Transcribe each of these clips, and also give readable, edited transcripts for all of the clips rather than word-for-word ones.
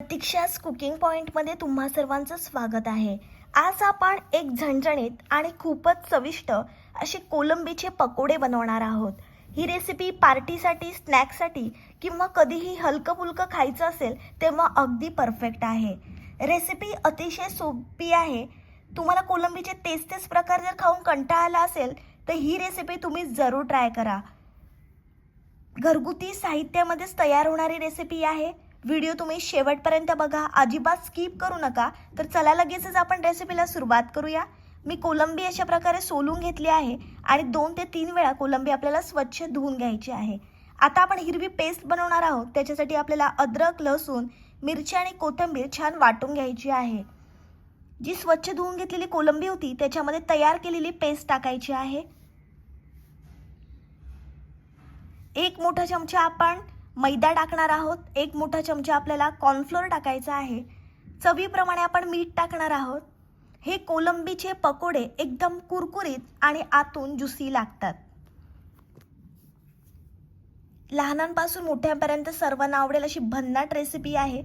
प्रतीक्षा's cooking पॉइंटमध्ये तुम्हा सर्वांचं स्वागत आहे। आज आपण एक झणझणीत आणि खूपच चविष्ट असे कोलंबीचे पकोडे बनवणार आहोत। ही रेसिपी पार्टीसाठी, स्नॅक्ससाठी किंवा कधीही हलकं-फुलकं खायचं असेल तेव्हा अगदी परफेक्ट आहे। रेसिपी अतिशय सोपी आहे। तुम्हाला कोलंबीचे तेच प्रकार जर खाऊन कंटाळा आला असेल तर ही रेसिपी तुम्ही जरूर ट्राय करा। घरगुती साहित्यामध्येच तयार होणारी रेसिपी आहे। व्हिडिओ तुम्ही शेवटपर्यंत बघा, अजिबात स्किप करू नका। तर चला लगेचच आपण रेसिपीला सुरुवात करूया। मी कोलंबी अशा प्रकारे सोलून घेतली आहे आणि 2 ते 3 वेळा कोलंबी आपल्याला स्वच्छ धुवून घ्यायची आहे। आता आपण हिरवी पेस्ट बनवणार आहोत। त्याच्यासाठी आपल्याला अद्रक, लसूण, मिरची आणि कोथिंबीर छान वाटून घ्यायची आहे। जी स्वच्छ धुवून घेतलेली कोलंबी होती त्याच्यामध्ये तयार केलेली पेस्ट टाकायची आहे। 1 मोठा चमचा आपण मैदा टाकणार आहोत। 1 मोठा चमचा आपल्याला कॉर्नफ्लोअर टाकायचा आहे। चवीप्रमाणे आपण मीठ टाकणार आहोत। हे कोलंबीचे पकोडे एकदम कुरकुरीत आणि आतून ज्युसी लागतात। लहानांपासून मोठ्यांपर्यंत सर्वांना आवडेल अशी भन्नाट रेसिपी आहे।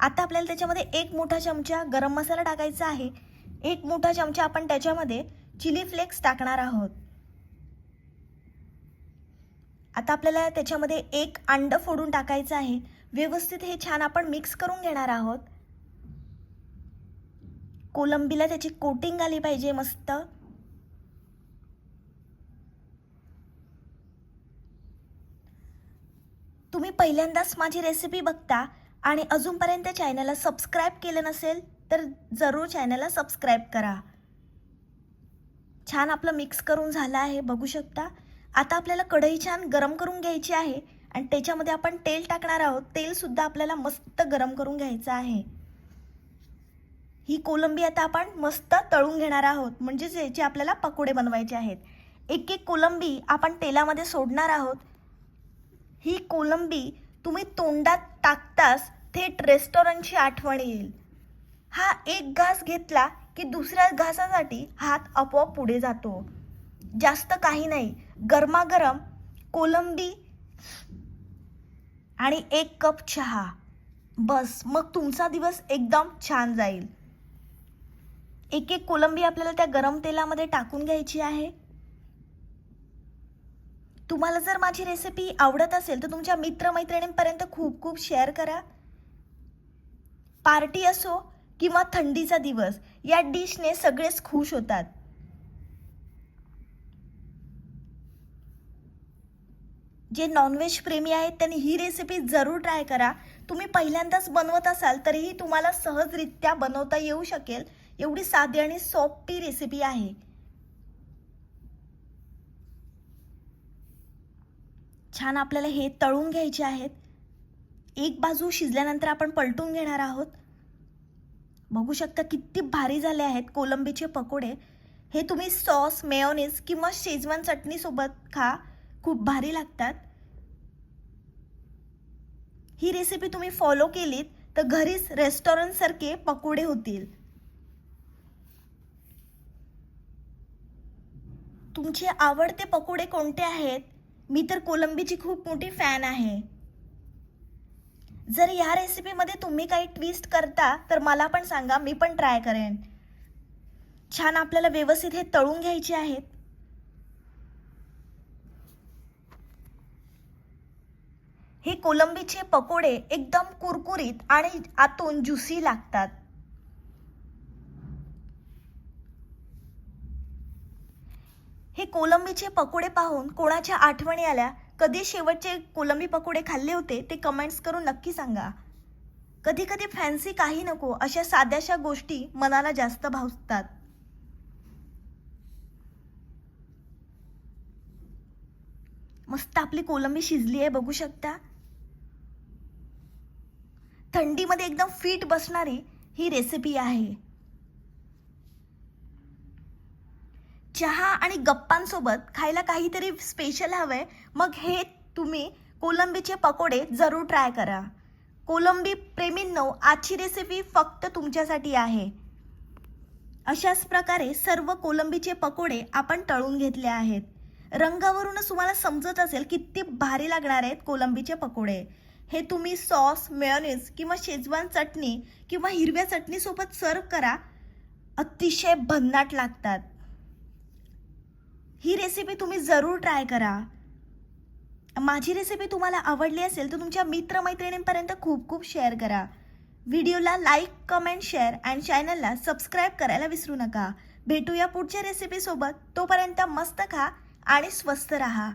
आता आपल्याला त्याच्यामध्ये 1 मोठा चमचा गरम मसाला टाकायचा आहे। 1 मोठा चमचा आपण त्याच्यामध्ये चिली फ्लेक्स टाकणार आहोत। आता आपल्याला त्याच्यामध्ये 1 अंड फोडून टाकायचं आहे। व्यवस्थित हे छान आपण मिक्स करून घेणार आहोत। कोलंबीला त्याची कोटिंग आली पाहिजे मस्त। तुम्ही पहिल्यांदाच माझी रेसिपी बघता आणि अजूनपर्यंत चॅनलला सबस्क्राइब केलं नसेल तर जरूर चॅनलला सबस्क्राइब करा। छान आपलं मिक्स करून झालं आहे, बघू शकता। आता आपल्याला कढई छान गरम करून घ्यायची आहे आणि त्याच्यामध्ये आपण तेल टाकणार आहोत। तेल सुद्धा आपल्याला मस्त गरम करून घ्यायचं आहे। ही कोलंबी आता आपण मस्त तळून घेणार आहोत, म्हणजे जे आपल्याला पकोडे बनवायचे आहेत। एक एक कोलंबी आपण तेलामध्ये सोडणार आहोत। ही कोलंबी तुम्ही तोंडात टाकताच थेट रेस्टॉरंटची आठवण येईल। हा एक घास घेतला की दुसऱ्या घासासाठी हात आपोआप पुढे जातो। जास्त काही नाही, गरमागरम कोलंबी आणि 1 कप चहा, बस मग तुमचा दिवस एकदम छान जाईल। एक एक कोलंबी आपल्याला त्या गरम तेलामध्ये टाकून घ्यायची आहे। तुम्हाला जर माझी रेसिपी आवडत असेल तर तुमच्या मित्रमैत्रिणींपर्यंत खूप खूप शेअर करा। पार्टी असो किंवा थंडीचा दिवस, या डिशने सगळेच खुश होतात। जे नॉनव्हेज प्रेमी आहेत त्यांनी ही रेसिपी जरूर ट्राय करा। तुम्ही पहिल्यांदाच बनवत असाल तरीही तुम्हाला सहजरित्या बनवता येऊ शकेल, एवढी साधी आणि सोपी रेसिपी आहे। छान आपल्याला हे तळून घ्यायचे आहेत। एक बाजू शिजल्यानंतर आपण पलटून घेणार आहोत। बघू शकता किती भारी झाले आहेत कोलंबीचे पकोडे। हे तुम्ही सॉस, मेयोनीज किंवा शेजवान चटणी सोबत खा, खूप भारी लागतात। ही रेसिपी तुम्ही फॉलो केलीत तर घरीच रेस्टॉरंट सारखे पकोडे होतील। तुमचे आवडते पकोडे कोणते आहेत? मी तर कोलंबीची खूप मोठी फॅन आहे। जर या रेसिपीमध्ये तुम्ही काही ट्विस्ट करता तर मला पण सांगा, मी पण ट्राय करेन। छान आपल्याला व्यवस्थित हे तळून घ्यायचे आहेत। हे कोलंबीचे पकोडे एकदम कुरकुरीत आणि आतून ज्युसी लागतात। हे कोलंबीचे पकोडे पाहून कोणाच्या आठवणी आल्या, कधी शेवटचे कोलंबी पकोडे खाल्ले होते ते कमेंट्स करून नक्की सांगा। कधी कधी फॅन्सी काही नको, अशा साध्याशा गोष्टी मनाला जास्त भावतात। मस्त आपली कोलंबी शिजली आहे, बघू शकता। थंडीमध्ये एकदम फिट बसणारी ही रेसिपी आहे। चहा आणि गप्पांसोबत खायला काहीतरी स्पेशल हवंय, मग हे तुम्ही कोलंबीचे पकोडे जरूर ट्राय करा। कोलंबी प्रेमींनो, आजची रेसिपी फक्त तुमच्यासाठी आहे। अशाच प्रकारे सर्व कोलंबीचे पकोडे आपण तळून घेतले आहेत। रंगावरूनच तुम्हाला समजत असेल किती भारी लागणार आहेत कोलंबीचे पकोडे। हे तुम्ही सॉस, मेयोनीज किंवा शेजवान चटणी किंवा हिरव्या चटणीसोबत सर्व करा. अतिशय भन्नाट लागतात. ही रेसिपी तुम्ही जरूर ट्राय करा. माझी रेसिपी तुम्हाला आवडली असेल तर तुमच्या मित्रमैत्रिणींपर्यंत खूप खूप शेअर करा. व्हिडिओला लाईक, कमेंट, शेअर आणि चॅनलला सबस्क्राईब करायला विसरू नका. भेटूया पुढच्या रेसिपीसोबत. तोपर्यंत मस्त खा आणि स्वस्थ राहा.